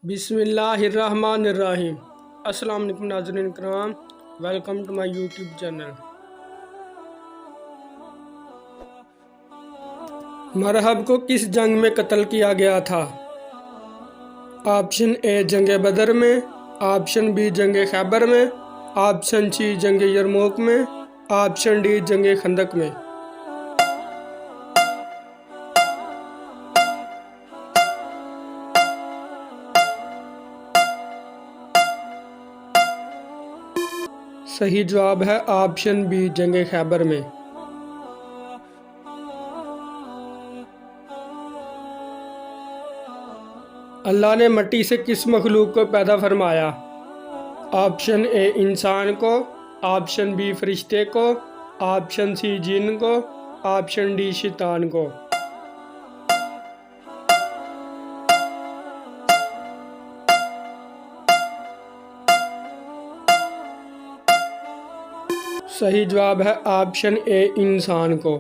बिस्मिल्लाहिर्रहमानिर्रहीम। अस्सलाम वालेकुम नाज़रीन कराम, welcome to my YouTube channel. मरहब को किस जंग में कत्ल किया गया था? ऑप्शन ए जंग बदर में, ऑप्शन बी जंग खैबर में, ऑप्शन सी जंग यरमूक में, ऑप्शन डी जंग खंदक में। सही जवाब है ऑप्शन बी जंग खैबर में। अल्लाह ने मिट्टी से किस मखलूक को पैदा फरमाया? ऑप्शन ए इंसान को, ऑप्शन बी फरिश्ते को, ऑप्शन सी जिन को, ऑप्शन डी शैतान को। सही जवाब है ऑप्शन ए इंसान को।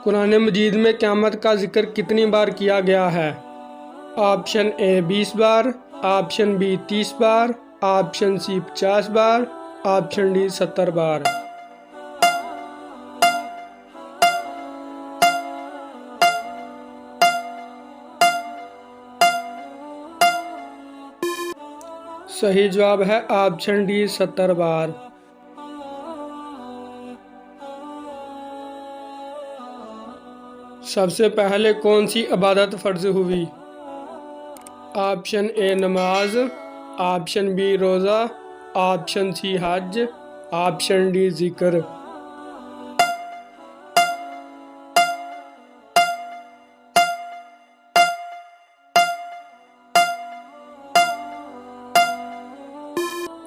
कुरान मजीद में क़यामत का जिक्र कितनी बार किया गया है? ऑप्शन ए 20 बार, ऑप्शन बी 30 बार, ऑप्शन सी 50 बार, ऑप्शन डी 70 बार। सही जवाब है ऑप्शन डी 70 बार। सबसे पहले कौन सी इबादत फ़र्ज हुई? ऑप्शन ए नमाज, ऑप्शन बी रोज़ा, ऑप्शन सी हज, ऑप्शन डी ज़िक्र।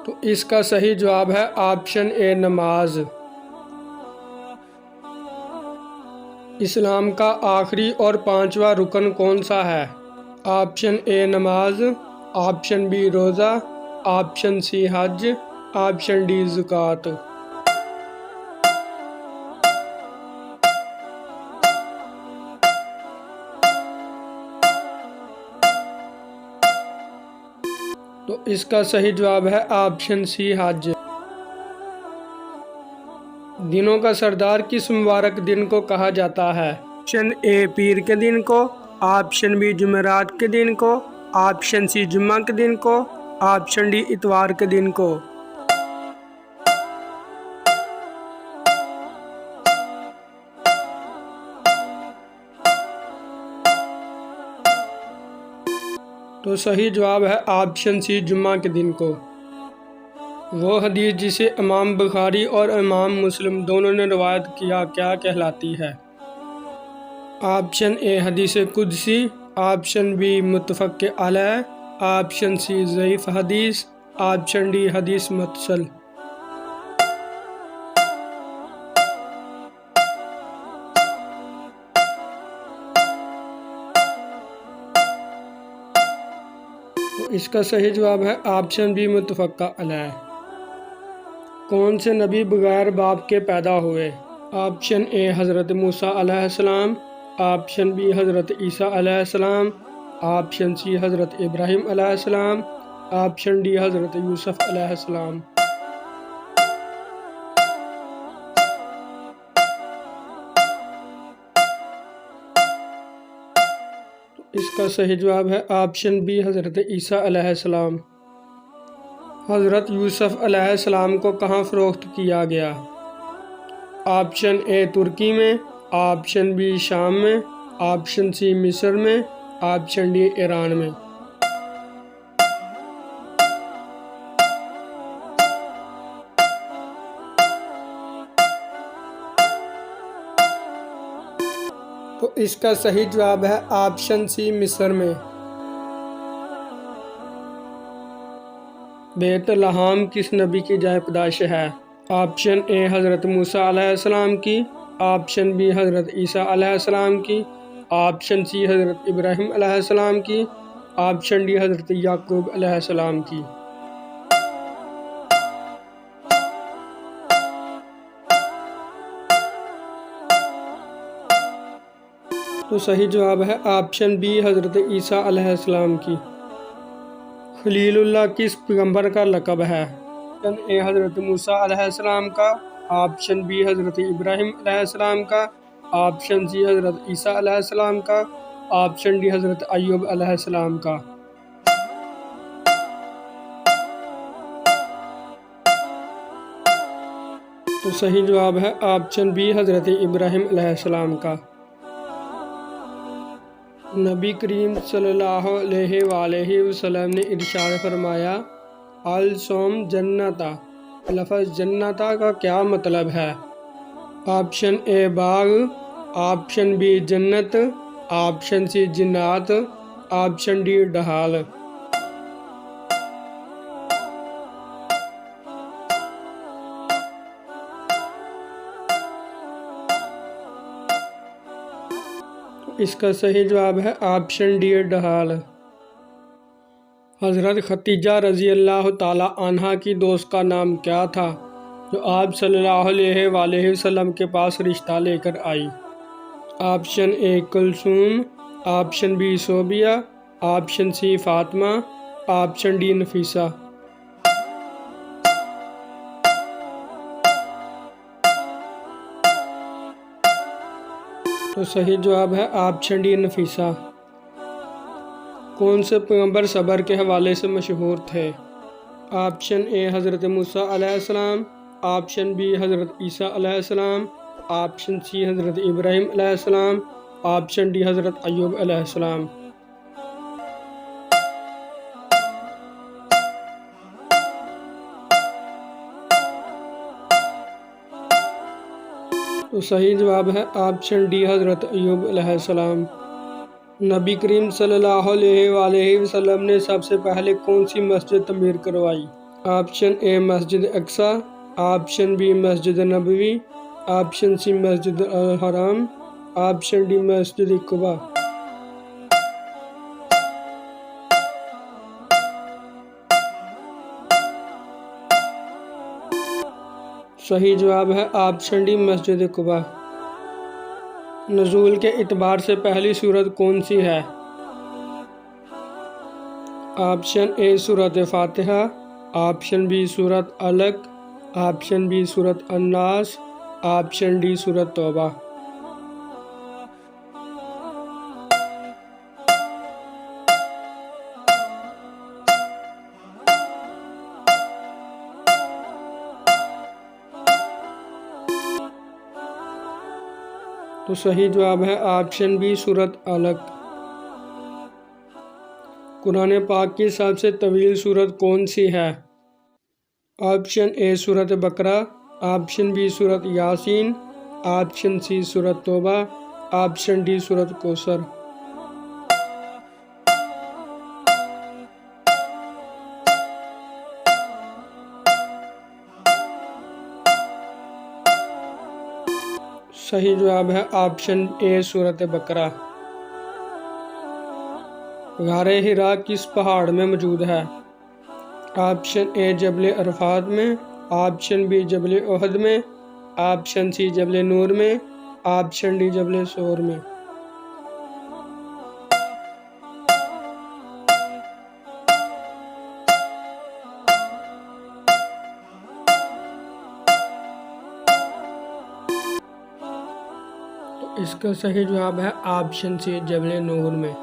तो इसका सही जवाब है ऑप्शन ए नमाज। इस्लाम का आखिरी और पांचवा रुकन कौन सा है? ऑप्शन ए नमाज, ऑप्शन बी रोज़ा, ऑप्शन सी हज, ऑप्शन डी ज़कात। तो इसका सही जवाब है ऑप्शन सी हज। दिनों का सरदार किस मुबारक दिन को कहा जाता है? ऑप्शन ए पीर के दिन को, ऑप्शन बी जुमेरात के दिन को, ऑप्शन सी जुम्मा के दिन को, ऑप्शन डी इतवार के दिन को। तो सही जवाब है ऑप्शन सी जुम्मा के दिन को। वो हदीस जिसे इमाम बुखारी और इमाम मुस्लिम दोनों ने रवायत किया क्या कहलाती है? ऑप्शन ए हदीस कुदसी, ऑप्शन बी मुत्तफ़क़ अलैह, ऑप्शन सी ज़ईफ़ हदीस, ऑप्शन डी हदीस मुरसल। तो इसका सही जवाब है ऑप्शन बी मुत्तफ़क़ अलैह। कौन से नबी बगैर बाप के पैदा हुए? ऑप्शन ए हज़रत मूसा अलैहिस्सलाम, ऑप्शन बी हज़रत ईसा अलैहिस्सलाम, ऑप्शन सी हज़रत इब्राहीम अलैहिस्सलाम, ऑप्शन डी हज़रत यूसुफ अलैहिस्सलाम। तो इसका सही जवाब है ऑप्शन बी हज़रत ईसा अलैहिस्सलाम। हज़रत यूसुफ अलैहिस्सलाम को कहाँ फ़रोख्त किया गया? ऑप्शन ए तुर्की में, ऑप्शन बी शाम में, ऑप्शन सी मिस्र में, ऑप्शन डी ईरान में। तो इसका सही जवाब है ऑप्शन सी मिस्र में। बैत लहाम किस नबी की जाए पैदाइश है? ऑप्शन ए हज़रत मूसा अलैहिस्सलाम की, ऑप्शन बी हज़रत ईसा अलैहिस्सलाम की, ऑप्शन सी हज़रत इब्राहीम अलैहिस्सलाम की, ऑप्शन डी हज़रत याकूब अलैहिस्सलाम की। तो सही जवाब है ऑप्शन बी हज़रत ईसा अलैहिस्सलाम की। खलीलुल्लाह किस पैगंबर का लक़ब है? ऑप्शन ए हज़रत मूसा अलैहिस्सलाम का, ऑप्शन बी हज़रत इब्राहिम अलैहिस्सलाम का, ऑप्शन सी हज़रत ईसा अलैहिस्सलाम का, ऑप्शन डी हज़रत अय्यूब अलैहिस्सलाम का। तो सही जवाब है ऑप्शन बी हज़रत इब्राहिम अलैहिस्सलाम का। नबी करीम सल्लल्लाहु अलैहि वसल्लम ने इरशाद फरमाया, अल सोम जन्नता। लफ्ज़ जन्नता का क्या मतलब है? ऑप्शन ए बाग, ऑप्शन बी जन्नत, ऑप्शन सी जिन्नात, ऑप्शन डी ढाल। इसका सही जवाब है ऑप्शन डी ढाल। हज़रत खतीजा रज़ी अल्लाह ताला अन्हा की दोस्त का नाम क्या था जो आप सल्लल्लाहु अलैहि वसल्लम के पास रिश्ता लेकर आई? Option A Kulsoom, option B Sobia, option C Fatima, option D Nafisa. तो सही जवाब है ऑप्शन डी नफीसा। कौन से पैगंबर सब्र के हवाले से मशहूर थे? ऑप्शन ए हज़रत मूसा अलैहिस्सलाम, ऑप्शन बी हज़रत ईसा अलैहिस्सलाम, ऑप्शन सी हज़रत इब्राहिम अलैहिस्सलाम, ऑप्शन डी हज़रत अय्यूब अलैहिस्सलाम। तो सही जवाब है ऑप्शन डी हज़रत अय्यूब अलैहिस्सलाम। नबी करीम सल्लल्लाहु अलैहि वसल्लम ने सबसे पहले कौन सी मस्जिद तमीर करवाई? ऑप्शन ए मस्जिद अक्सा, ऑप्शन बी मस्जिद नबवी, ऑप्शन सी मस्जिद अल हराम, ऑप्शन डी मस्जिद कुबा। सही जवाब है ऑप्शन डी मस्जिद कुबा। नज़ूल के इतबार से पहली सूरत कौन सी है? ऑप्शन ए सूरत फातिहा, ऑप्शन बी सूरत अलक, ऑप्शन बी सूरत अन्नास, ऑप्शन डी सूरत तौबा। तो सही जवाब है ऑप्शन बी सूरत अलक। कुरान पाक की सबसे तवील सूरत कौन सी है? ऑप्शन ए सूरत बकरा, ऑप्शन बी सूरत यासीन, ऑप्शन सी सूरत तौबा, ऑप्शन डी सूरत कौसर। सही जवाब है ऑप्शन ए सूरत बकरा। गारे हिरा किस पहाड़ में मौजूद है? ऑप्शन ए जबल अरफात में, ऑप्शन बी जबल ओहद में, ऑप्शन सी जबल नूर में, ऑप्शन डी जबल सोर में। तो इसका सही जवाब है ऑप्शन सी जबल नूर में।